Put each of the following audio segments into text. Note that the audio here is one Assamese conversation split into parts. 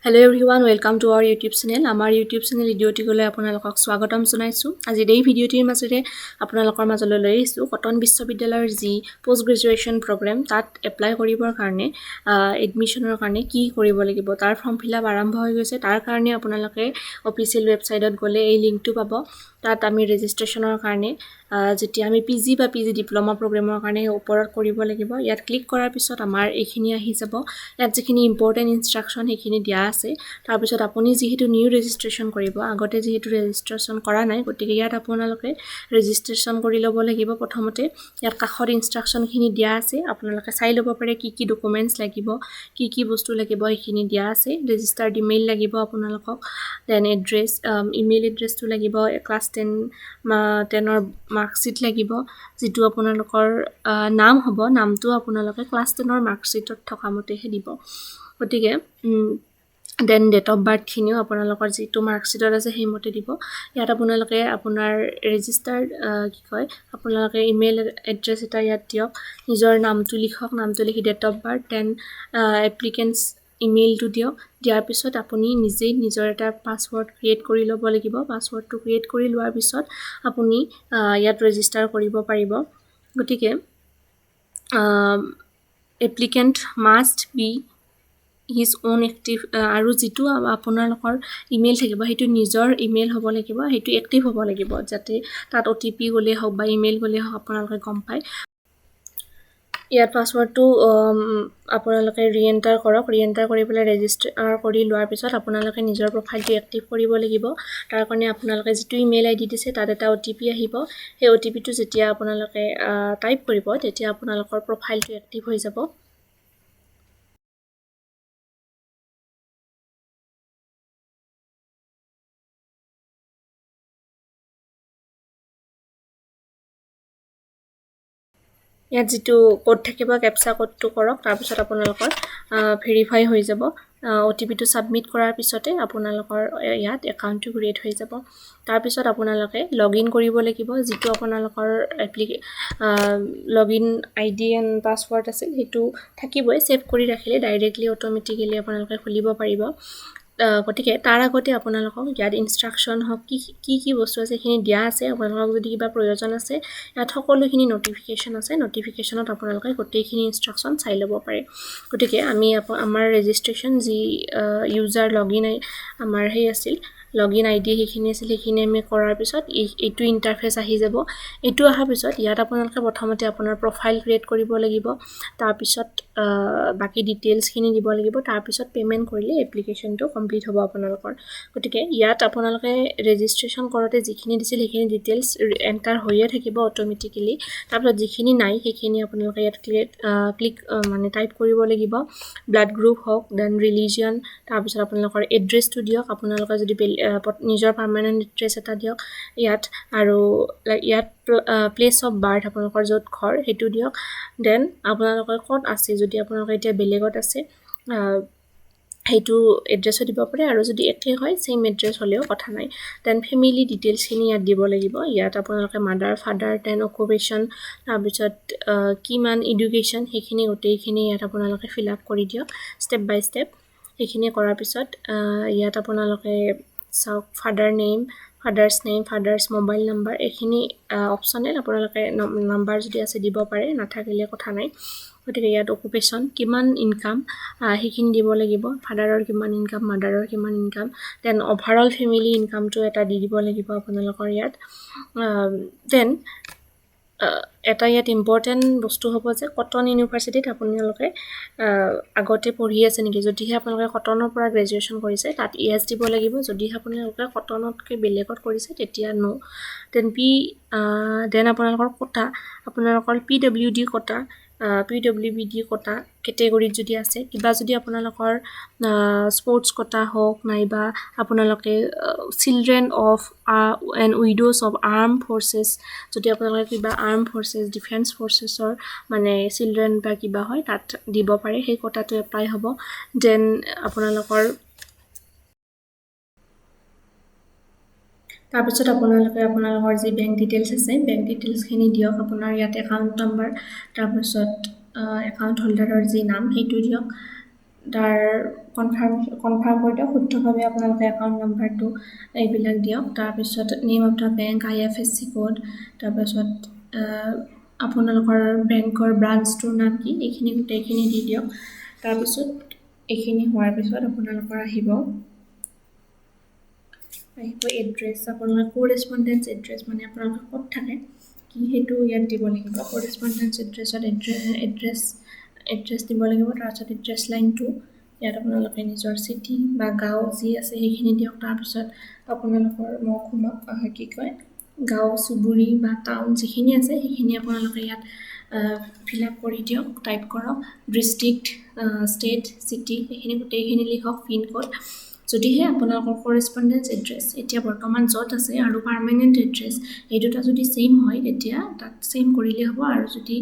Hello everyone, welcome to our YouTube channel. Our YouTube channel idiotикলৈ আপোনালোকক স্বাগতম জনাইছো। আজি এই ভিডিঅ'টিৰ মাজেৰে আপোনালোকৰ মাজলৈ লৈ আহিছো কটন বিশ্ববিদ্যালয়ৰ যি পোষ্ট গ্ৰেজুৱেচন প্ৰগ্ৰাম তাত এপ্লাই কৰিবৰ কাৰণে এডমিশনৰ কাৰণে কি কৰিব লাগিব তাৰ ফৰ্ম ফিলআপ আৰম্ভ হৈ গৈছে। তাৰ কাৰণে আপোনালোকে অফিচিয়েল ৱেবছাইটত গলে এই লিংকটো পাব। তাত আমি ৰেজিষ্ট্ৰেচনৰ কাৰণে যেতিয়া আমি পিজি বা পিজি ডিপ্লোমা প্ৰগ্ৰামৰ কাৰণে ওপৰত কৰিব লাগিব। ইয়াত ক্লিক কৰাৰ পিছত আমাৰ এইখিনি আহি যাব। ইয়াত যিখিনি ইম্পৰ্টেন্ট ইনষ্ট্ৰাকচন সেইখিনি দিয়া আছে। তাৰ পিছত আপুনি যেহেতু নিউ ৰেজিষ্ট্ৰেচন কৰিব, আগতে যেহেতু ৰেজিষ্ট্ৰেচন কৰা নাই, গতিকে ইয়াত আপোনালোকে ৰেজিষ্ট্ৰেচন কৰি ল'ব লাগিব। প্ৰথমতে ইয়াত কাষত ইনষ্ট্ৰাকচনখিনি দিয়া আছে, আপোনালোকে চাই ল'ব পাৰে কি কি ডকুমেন্টছ লাগিব, কি বস্তু লাগিব এইখিনি দিয়া আছে। ৰেজিষ্টাৰ্ড ইমেইল লাগিব আপোনালোকক, দেন এড্ৰেছ, ইমেইল এড্ৰেছটো লাগিব, ক্লাছ 10ৰ মাৰ্কশ্বিট লাগিব, যিটো আপোনালোকৰ নাম হ'ব, নামটো আপোনালোকে ক্লাছ 10ৰ মাৰ্কশ্বিটত থকা মতেহে দিব। গতিকে দেন ডেট অফ বাৰ্থখিনিও আপোনালোকৰ যিটো মাৰ্কশ্বিটত আছে সেইমতে দিব। ইয়াত আপোনালোকে আপোনাৰ ৰেজিষ্টাৰ্ড আপোনালোকে ইমেইল এড্ৰেছ এটা ইয়াত দিয়ক, নিজৰ নামটো লিখক, নামটো লিখি ডেট অফ বাৰ্থ, দেন এপ্লিকেণ্টছ ইমেইলটো দিয়ক। দিয়াৰ পিছত আপুনি নিজেই নিজৰ এটা পাছৱৰ্ড ক্ৰিয়েট কৰি ল'ব লাগিব। পাছৱৰ্ডটো ক্ৰিয়েট কৰি লোৱাৰ পিছত আপুনি ইয়াত ৰেজিষ্টাৰ কৰিব পাৰিব। গতিকে applicant must B his own active, আৰু যিটো আপোনালোকৰ ইমেইল থাকিব সেইটো নিজৰ ইমেইল হ'ব লাগিব, সেইটো এক্টিভ হ'ব লাগিব, যাতে তাত OTP গ'লে হওক বা ইমেইল গ'লে হওক আপোনালোকে গম পায়। ইয়াত পাছৱৰ্ডটো আপোনালোকে ৰিএণ্টাৰ কৰক। ৰিএণ্টাৰ কৰি পেলাই ৰেজিষ্টাৰ কৰি লোৱাৰ পিছত আপোনালোকে নিজৰ প্ৰফাইলটো এক্টিভ কৰিব লাগিব। তাৰ কাৰণে আপোনালোকে যিটো ইমেইল ID দিছে তাত এটা OTP আহিব। সেই OTPটো যেতিয়া আপোনালোকে টাইপ কৰিব তেতিয়া আপোনালোকৰ প্ৰফাইলটো এক্টিভ হৈ যাব। ইয়াত যিটো কোড থাকিব কেপচা কোডটো কৰক, তাৰপিছত আপোনালোকৰ ভেৰিফাই হৈ যাব। OTPটো ছাবমিট কৰাৰ পিছতে আপোনালোকৰ ইয়াত একাউণ্টটো ক্ৰিয়েট হৈ যাব। তাৰপিছত আপোনালোকে লগইন কৰিব লাগিব, যিটো আপোনালোকৰ লগইন ID এণ্ড পাছৱৰ্ড আছিল সেইটো থাকিবই। ছেভ কৰি ৰাখিলে ডাইৰেক্টলি অট'মেটিকেলি আপোনালোকে খুলিব পাৰিব। গতিকে তাৰ আগতে আপোনালোকক ইয়াত ইনষ্ট্ৰাকচন হওক কি বস্তু আছে সেইখিনি দিয়া আছে। আপোনালোকক যদি কিবা প্ৰয়োজন আছে ইয়াত সকলোখিনি নটিফিকেশ্যন আছে, নটিফিকেশ্যনত আপোনালোকে গোটেইখিনি ইনষ্ট্ৰাকচন চাই ল'ব পাৰে। গতিকে আমি আমাৰ ৰেজিষ্ট্ৰেশ্যন যি ইউজাৰ লগইন আমাৰ আছিল লগইন ID সেইখিনি আছিল, সেইখিনি আমি কৰাৰ পিছত এইটো ইণ্টাৰফেচ আহি যাব। এইটো অহাৰ পিছত ইয়াত আপোনালোকে প্ৰথমতে আপোনাৰ প্ৰফাইল ক্ৰিয়েট কৰিব লাগিব, তাৰপিছত বাকী ডিটেইলছখিনি দিব লাগিব, তাৰপিছত পে'মেণ্ট কৰিলে এপ্লিকেশ্যনটো কমপ্লিট হ'ব আপোনালোকৰ। গতিকে ইয়াত আপোনালোকে ৰেজিষ্ট্ৰেশ্যন কৰোঁতে যিখিনি দিছিল সেইখিনি ডিটেইলছ এণ্টাৰ হৈয়ে থাকিব অট'মেটিকেলি। তাৰপিছত যিখিনি নাই সেইখিনি আপোনালোকে ইয়াত টাইপ কৰিব লাগিব। ব্লাড গ্ৰুপ হওক, দেন ৰিলিজিয়ন, তাৰপিছত আপোনালোকৰ এড্ৰেছটো দিয়ক। আপোনালোকে যদি নিজৰ পাৰ্মানেণ্ট এড্ৰেছ এটা দিয়ক ইয়াত, আৰু ইয়াত প্লেচ অফ বাৰ্থ আপোনালোকৰ য'ত ঘৰ সেইটো দিয়ক। দেন আপোনালোকে ক'ত আছে, যদি আপোনালোকে এতিয়া বেলেগত আছে সেইটো এড্ৰেছো দিব পাৰে, আৰু যদি একে হয় চেম এড্ৰেছ হ'লেও কথা নাই। দেন ফেমিলি ডিটেইলছখিনি ইয়াত দিব লাগিব। ইয়াত আপোনালোকে মাদাৰ, ফাদাৰ, দেন অকুপেশ্যন, তাৰপিছত কিমান এডুকেশ্যন সেইখিনি গোটেইখিনি ইয়াত আপোনালোকে ফিল আপ কৰি দিয়ক ষ্টেপ বাই ষ্টেপ। সেইখিনি কৰাৰ পিছত ইয়াত আপোনালোকে চাওক father name, father's mobile number, এইখিনি অপশ্যনেল। আপোনালোকে নাম্বাৰ যদি আছে দিব পাৰে, নাথাকিলে কথা নাই। গতিকে ইয়াত অকুপেশ্যন কিমান ইনকাম সেইখিনি দিব লাগিব, ফাদাৰৰ কিমান ইনকাম, মাদাৰৰ কিমান ইনকাম, দেন অভাৰঅল ফেমিলি ইনকামটো এটা দি দিব লাগিব আপোনালোকৰ ইয়াত। দেন এটা ইয়াত ইম্পৰ্টেণ্ট বস্তু হ'ব যে কটন ইউনিভাৰ্চিটিত আপোনালোকে আগতে পঢ়ি আছে নেকি। যদিহে আপোনালোকে কটনৰ পৰা গ্ৰেজুৱেশ্যন কৰিছে তাত yes দিব লাগিব। যদিহে আপোনালোকে কটনতকৈ বেলেগত কৰিছে তেতিয়া no। দেন আপোনালোকৰ কোটা, আপোনালোকৰ PWD কোটা, PWBD কোটা কেটেগৰীত যদি আছে, কিবা যদি আপোনালোকৰ স্পৰ্টছ কোটা হওক, নাইবা আপোনালোকে children of and widows of arm forces, যদি আপোনালোকে কিবা আৰ্ম ফৰ্চেছ, ডিফেন্স ফৰ্চেছৰ মানে চিলড্ৰেন বা কিবা হয় তাত দিব পাৰে, সেই কোটাটো এপ্লাই হ'ব। দেন আপোনালোকৰ তাৰপিছত আপোনালোকে আপোনালোকৰ যি বেংক ডিটেইলছ আছে বেংক ডিটেইলছখিনি দিয়ক। আপোনাৰ ইয়াত একাউণ্ট নাম্বাৰ, তাৰপিছত একাউণ্ট হোল্ডাৰৰ যি নাম সেইটো দিয়ক। তাৰ কনফাৰ্ম কৰি দিয়ক শুদ্ধভাৱে আপোনালোকে একাউণ্ট নাম্বাৰটো এইবিলাক দিয়ক তাৰপিছত name of the bank IFSC code তাৰপিছত আপোনালোকৰ বেংকৰ ব্ৰাঞ্চটোৰ নাম কি এইখিনি গোটেইখিনি দি দিয়ক তাৰপিছত এইখিনি হোৱাৰ পিছত আপোনালোকৰ আহিব এড্ৰেছ আপোনালোকৰ কৰেছপণ্ডেঞ্চ এড্ৰেছ মানে আপোনালোকে ক'ত থাকে কি সেইটো ইয়াত দিব লাগিব কৰেছপণ্ডেঞ্চ এড্ৰেছত এড্ৰেছ দিব লাগিব তাৰপিছত এড্ৰেছ লাইনটো ইয়াত আপোনালোকে নিজৰ চিটি বা গাঁও যি আছে সেইখিনি দিয়ক তাৰপিছত আপোনালোকৰ মহকুমা কি কয় গাঁও চুবুৰী বা টাউন যিখিনি আছে সেইখিনি আপোনালোকে ইয়াত ফিল আপ কৰি দিয়ক টাইপ কৰক ডিষ্ট্ৰিক্ট ষ্টেট চিটি সেইখিনি গোটেইখিনি লিখক পিন কোড যদিহে আপোনালোকৰ কৰেছপণ্ডেঞ্চ এড্ৰেছ এতিয়া বৰ্তমান য'ত আছে আৰু পাৰ্মানেণ্ট এড্ৰেছ এই দুটা যদি ছেইম হয় তেতিয়া তাত ছেইম কৰিলে হ'ব আৰু যদি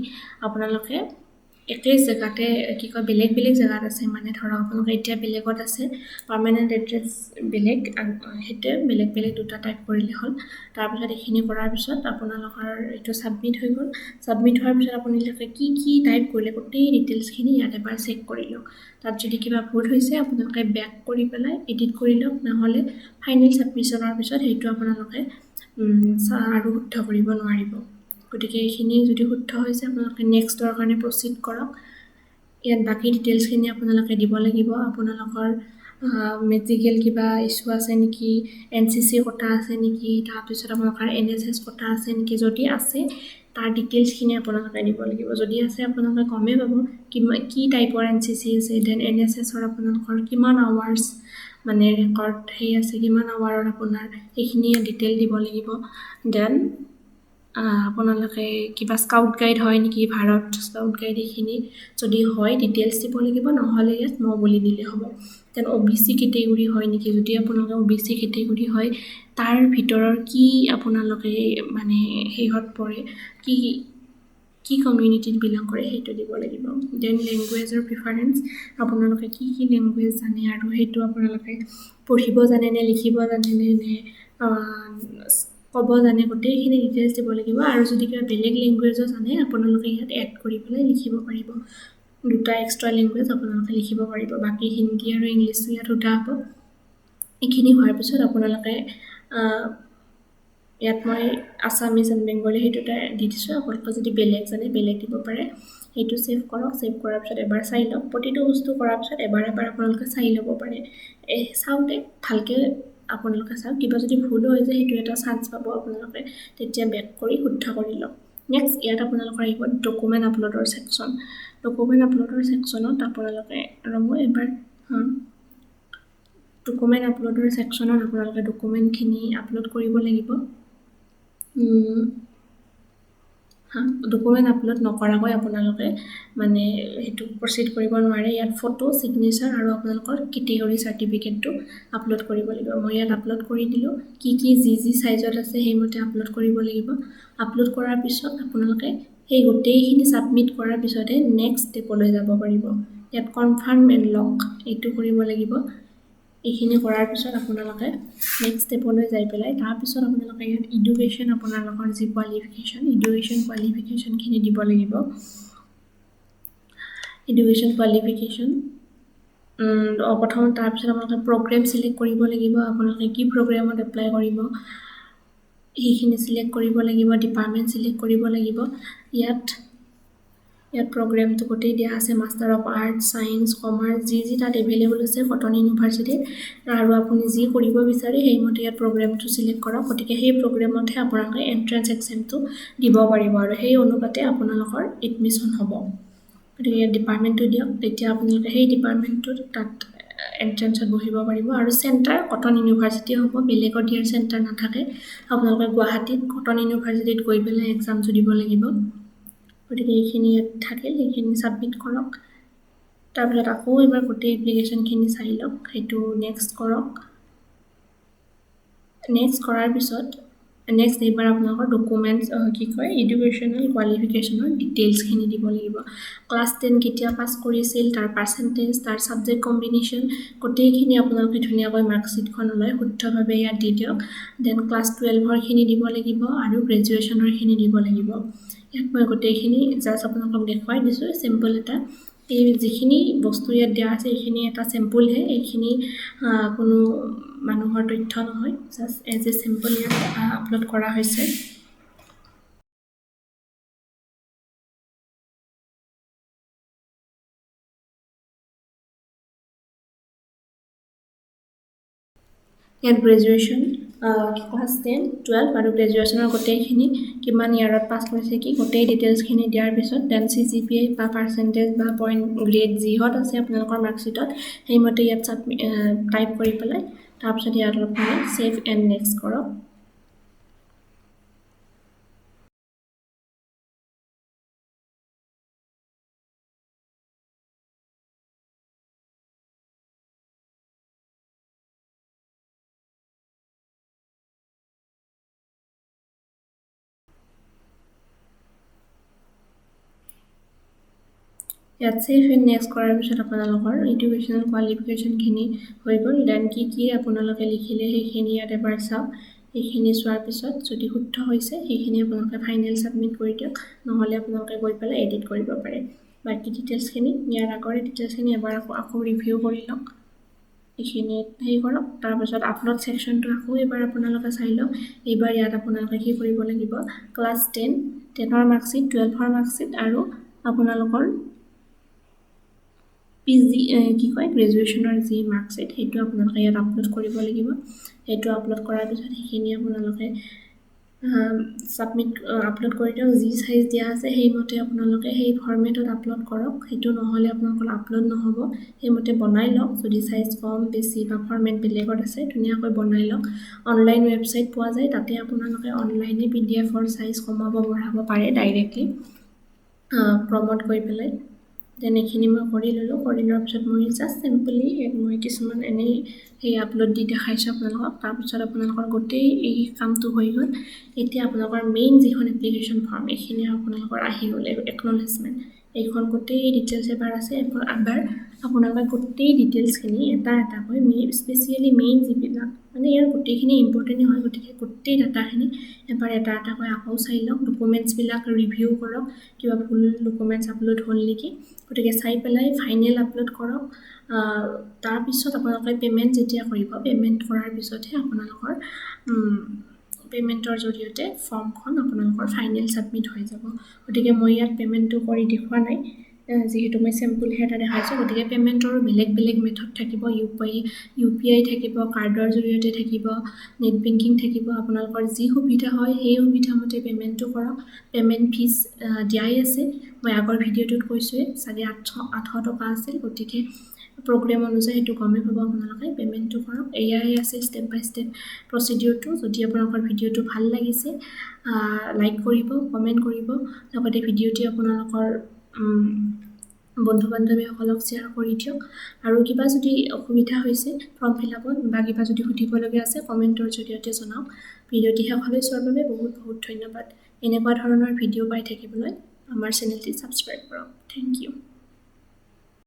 আপোনালোকে একেই জেগাতে কি কয় বেলেগ বেলেগ জেগাত আছে মানে ধৰক আপোনালোকে এতিয়া বেলেগত আছে পাৰ্মানেণ্ট এড্ৰেছ বেলেগ সেইটোৱে বেলেগ বেলেগ দুটা টাইপ কৰিলে হ'ল তাৰপিছত এইখিনি কৰাৰ পিছত আপোনালোকৰ এইটো ছাবমিট হৈ গ'ল ছাবমিট হোৱাৰ পিছত আপোনালোকে কি টাইপ কৰিলে গোটেই ডিটেইলছখিনি ইয়াত এবাৰ চেক কৰি লওক তাত যদি কিবা ভুল হৈছে আপোনালোকে বেক কৰি পেলাই এডিট কৰি লওক নহ'লে ফাইনেল ছাবমিশ্যনৰ পিছত সেইটো আপোনালোকে আৰু শুদ্ধ কৰিব নোৱাৰিব গতিকে এইখিনি যদি শুদ্ধ হৈছে আপোনালোকে নেক্সটৰ কাৰণে প্ৰচিড কৰক ইয়াত বাকী ডিটেইলছখিনি আপোনালোকে দিব লাগিব আপোনালোকৰ মেডিকেল কিবা ইছ্যু আছে নেকি NCC কোটা আছে নেকি তাৰপিছত আপোনালোকৰ NSS কোটা আছে নেকি যদি আছে তাৰ ডিটেইলছখিনি আপোনালোকে দিব লাগিব যদি আছে আপোনালোকে গমেই পাব কি টাইপৰ NCC আছে দেন NSSৰ আপোনালোকৰ কিমান আৱাৰ্ছ মানে ৰেকৰ্ড সেই আছে কিমান আৱাৰৰ আপোনাৰ এইখিনি ডিটেইল দিব লাগিব দেন আপোনালোকে কিবা স্কাউট গাইড হয় নেকি ভাৰত স্কাউট গাইড এইখিনি যদি হয় ডিটেইলছ দিব লাগিব নহ'লে ইয়াত ন বুলি দিলে হ'ব দেন OBC কেটেগৰী হয় নেকি যদি আপোনালোকে OBC কেটেগৰী হয় তাৰ ভিতৰৰ কি আপোনালোকে মানে হেৰিত পৰে কি কমিউনিটিত বিলং কৰে সেইটো দিব লাগিব দেন লেংগুৱেজৰ প্ৰিফাৰেঞ্চ আপোনালোকে কি লেংগুৱেজ জানে আৰু সেইটো আপোনালোকে পঢ়িব জানে নে লিখিব জানে নে ক'ব জানে গোটেইখিনি ডিটেইলছ দিব লাগিব আৰু যদি কিবা বেলেগ লেংগুৱেজো জানে আপোনালোকে ইয়াত এড কৰি পেলাই লিখিব পাৰিব দুটা এক্সট্ৰা লেংগুৱেজ আপোনালোকে লিখিব পাৰিব বাকী হিন্দী আৰু ইংলিছটো ইয়াত সোধা হ'ব এইখিনি হোৱাৰ পিছত আপোনালোকে ইয়াত মই আছামিজ এণ্ড বেংগলী সেইটোতে দি দিছোঁ আপোনালোকে যদি বেলেগ জানে বেলেগ দিব পাৰে সেইটো ছেভ কৰক ছেভ কৰাৰ পিছত এবাৰ চাই লওক প্ৰতিটো বস্তু কৰাৰ পিছত এবাৰ আপোনালোকে চাই ল'ব পাৰে চাওঁতে ভালকৈ আপোনালোকে চাওক কিবা যদি ভুল হৈ যায় সেইটো এটা চান্স পাব আপোনালোকে তেতিয়া বেক কৰি শুদ্ধ কৰি লওক নেক্সট ইয়াত আপোনালোকৰ আহিব ডকুমেণ্ট আপলোডৰ ছেকশ্যন ডকুমেণ্ট আপলোডৰ ছেকশ্যনত আপোনালোকে ৰ'ব এবাৰ ডকুমেণ্ট আপলোডৰ ছেকশ্যনত আপোনালোকে ডকুমেণ্টখিনি আপলোড কৰিব লাগিব ডকুমেণ্ট আপলোড নকৰাকৈ আপোনালোকে মানে সেইটো প্ৰচিড কৰিব নোৱাৰে ইয়াত ফটো ছিগনেচাৰ আৰু আপোনালোকৰ কেটেগৰী চাৰ্টিফিকেটটো আপলোড কৰিব লাগিব মই ইয়াত আপলোড কৰি দিলোঁ কি যি চাইজত আছে সেইমতে আপলোড কৰিব লাগিব আপলোড কৰাৰ পিছত আপোনালোকে সেই গোটেইখিনি ছাবমিট কৰাৰ পিছতে নেক্সট ষ্টেপলৈ যাব পাৰিব ইয়াত কনফাৰ্ম এণ্ড লক এইটো কৰিব লাগিব এইখিনি কৰাৰ পিছত আপোনালোকে নেক্সট ষ্টেপলৈ যাই পেলাই তাৰপিছত আপোনালোকে ইয়াত এডুকেশ্যন আপোনালোকৰ যি কোৱালিফিকেশ্যনখিনি দিব লাগিব এডুকেশ্যন কোৱালিফিকেশ্যন প্ৰথম তাৰপিছত আপোনালোকে প্ৰগ্ৰেম চিলেক্ট কৰিব লাগিব আপোনালোকে কি প্ৰগ্ৰেমত এপ্লাই কৰিব সেইখিনি চিলেক্ট কৰিব লাগিব ডিপাৰ্টমেণ্ট চিলেক্ট কৰিব লাগিব ইয়াত প্ৰগ্ৰেমটো গোটেই দিয়া আছে master of arts science commerce যি তাত এভেইলেবল আছে কটন ইউনিভাৰ্চিটিত আৰু আপুনি যি কৰিব বিচাৰে সেইমতে ইয়াত প্ৰগ্ৰেমটো চিলেক্ট কৰক গতিকে সেই প্ৰগ্ৰেমতহে আপোনালোকে এণ্ট্ৰেঞ্চ এক্সামটো দিব পাৰিব আৰু সেই অনুপাতে আপোনালোকৰ এডমিশ্যন হ'ব গতিকে ইয়াত ডিপাৰ্টমেণ্টটো দিয়ক তেতিয়া আপোনালোকে সেই ডিপাৰ্টমেণ্টটোত তাত এণ্ট্ৰেঞ্চত বহিব পাৰিব আৰু চেণ্টাৰ কটন ইউনিভাৰ্চিটি হ'ব বেলেগত দিয়াৰ চেণ্টাৰ নাথাকে আপোনালোকে গুৱাহাটীত কটন ইউনিভাৰ্চিটিত গৈ পেলাই এক্সামটো দিব লাগিব গতিকে এইখিনি ইয়াত থাকিল সেইখিনি ছাবমিট কৰক তাৰপিছত আকৌ এবাৰ গোটেই এপ্লিকেশ্যনখিনি চাই লওক সেইটো নেক্সট কৰক নেক্সট কৰাৰ পিছত নেক্সট এইবাৰ আপোনালোকৰ ডকুমেণ্টছ কি কয় এডুকেশ্যনেল কোৱালিফিকেশ্যনৰ ডিটেইলছখিনি দিব লাগিব ক্লাছ 10 কেতিয়া পাছ কৰিছিল তাৰ পাৰ্চেণ্টেজ তাৰ ছাবজেক্ট কম্বিনেশ্যন গোটেইখিনি আপোনালোকে ধুনীয়াকৈ মাৰ্কশ্বিটখন লৈ শুদ্ধভাৱে ইয়াত দি দিয়ক দেন ক্লাছ 12ৰখিনি দিব লাগিব আৰু গ্ৰেজুৱেশ্যনৰখিনি দিব লাগিব ইয়াত মই গোটেইখিনি জাষ্ট আপোনালোকক দেখুৱাই দিছোঁ চিম্পল এটা এই যিখিনি বস্তু ইয়াত দিয়া আছে এইখিনি এটা চেম্পলহে, এইখিনি কোনো মানুহৰ তথ্য নহয়, জাষ্ট এজ এ চেম্পল ইয়াত আপলোড কৰা হৈছে। ইয়াত গ্ৰেজুৱেশ্যন, ক্লাছ 10, 12 আৰু গ্ৰেজুৱেশ্যনৰ গোটেইখিনি কিমান ইয়াৰত পাছ কৰিছে কি গোটেই ডিটেইলছখিনি দিয়াৰ পিছত দেন CGPA বা পাৰ্চেণ্টেজ বা পইণ্ট গ্ৰেড যিহত আছে আপোনালোকৰ মাৰ্কশ্বিটত সেইমতে ইয়াত টাইপ কৰি পেলাই তাৰপিছত ইয়াত আপুনি ছেভ এণ্ড নেক্সট কৰক। ইয়াত ছেভ এণ্ড নেক্সট কৰাৰ পিছত আপোনালোকৰ এডুকেশ্যনেল কোৱালিফিকেশ্যনখিনি হৈ গ'ল। দেন কি আপোনালোকে লিখিলে সেইখিনি ইয়াত এবাৰ চাওক। সেইখিনি চোৱাৰ পিছত যদি শুদ্ধ হৈছে সেইখিনি আপোনালোকে ফাইনেল ছাবমিট কৰি দিয়ক, নহ'লে আপোনালোকে গৈ পেলাই এডিট কৰিব পাৰে। বাকী ডিটেইলছখিনি ইয়াৰ আগৰে ডিটেইলছখিনি এবাৰ আকৌ ৰিভিউ কৰি লওক। এইখিনিত হেৰি কৰক, তাৰপিছত আপলোড ছেকশ্যনটো আকৌ এবাৰ আপোনালোকে চাই লওক। এইবাৰ ইয়াত আপোনালোকে কি কৰিব লাগিব, ক্লাছ 10ৰ মাৰ্কশ্বিট, 12ৰ মাৰ্কশ্বিট আৰু আপোনালোকৰ গ্ৰেজুৱেশ্যনৰ যি মাৰ্কশ্বিট সেইটো আপোনালোকে ইয়াত আপলোড কৰিব লাগিব। সেইটো আপলোড কৰাৰ পিছত সেইখিনি আপোনালোকে আপলোড কৰি দিয়ক। যি চাইজ দিয়া আছে সেইমতে আপোনালোকে সেই ফৰ্মেটত আপলোড কৰক। সেইটো নহ'লে আপোনালোকৰ আপলোড নহ'ব, সেইমতে বনাই লওক। যদি চাইজ কম বেছি বা ফৰ্মেট বেলেগত আছে ধুনীয়াকৈ বনাই লওক। অনলাইন ৱেবছাইট পোৱা যায়, তাতে আপোনালোকে অনলাইনে PDF-ৰ চাইজ কমাব বঢ়াব পাৰে ডাইৰেক্টলি প্ৰমোট কৰি পেলাই। দেন এইখিনি মই কৰি ল'লোঁ। কৰি লোৱাৰ পিছত মই জাষ্ট চিম্পলি মই কিছুমান এনেই সেই আপলোড দি দেখাইছোঁ আপোনালোকক। তাৰপিছত আপোনালোকৰ গোটেই এই কামটো হৈ গ'ল। এতিয়া আপোনালোকৰ মেইন যিখন এপ্লিকেশ্যন ফৰ্ম এইখিনি আপোনালোকৰ আহি গ'ল, একনলেজমেণ্ট। এইখন গোটেই ডিটেইলছ এবাৰ আছে। এবাৰ আপোনালোকে গোটেই ডিটেইলছখিনি এটা এটাকৈ স্পেচিয়েলি মেইন যিবিলাক মানে ইয়াৰ গোটেইখিনি ইম্পৰ্টেণ্টেই হয়, গতিকে গোটেই ডাটাখিনি এবাৰ এটা এটাকৈ আকৌ চাই লওক। ডকুমেণ্টছবিলাক ৰিভিউ কৰক, কিবা ভুল ডকুমেণ্টছ আপলোড হ'ল নেকি। গতিকে চাই পেলাই ফাইনেল আপলোড কৰক। তাৰপিছত আপোনালোকে পে'মেণ্ট যেতিয়া কৰিব, পে'মেণ্ট কৰাৰ পিছতহে আপোনালোকৰ পে'মেণ্টৰ জৰিয়তে ফৰ্মখন আপোনালোকৰ ফাইনেল ছাবমিট হৈ যাব। গতিকে মই ইয়াত পে'মেণ্টটো কৰি দেখুওৱা নাই, যিহেতু মই চেম্পলহে এটা দেখাইছোঁ। গতিকে পে'মেণ্টৰো বেলেগ বেলেগ মেথড থাকিব। UPI থাকিব, কাৰ্ডৰ জৰিয়তে থাকিব, নেট বেংকিং থাকিব। আপোনালোকৰ যি সুবিধা হয় সেই সুবিধামতে পে'মেণ্টটো কৰক। পে'মেণ্ট ফিজ দিয়াই আছে, মই আগৰ ভিডিঅ'টোত কৈছোঁৱেই, চাগে 800 টকা আছিল। গতিকে প্ৰগ্ৰেম অনুযায়ী সেইটো গমেই পাব আপোনালোকে। পে'মেণ্টটো কৰক। এয়াই আছে ষ্টেপ বাই ষ্টেপ প্ৰচিডিঅ'ৰটো। যদি আপোনালোকৰ ভিডিঅ'টো ভাল লাগিছে লাইক কৰিব, কমেণ্ট কৰিব, লগতে ভিডিঅ'টি আপোনালোকৰ বন্ধু বান্ধৱীসকলক শ্বেয়াৰ কৰি দিয়ক। আৰু কিবা যদি অসুবিধা হৈছে ফৰ্ম ফিল-আপত বা কিবা যদি সুধিবলগীয়া আছে কমেণ্টৰ জৰিয়তে জনাওক। ভিডিঅ'টি শেষলৈ চোৱাৰ বাবে বহুত বহুত ধন্যবাদ। এনেকুৱা ধৰণৰ ভিডিঅ' পাই থাকিবলৈ আমাৰ চেনেলটি ছাবস্ক্ৰাইব কৰক। Thank U.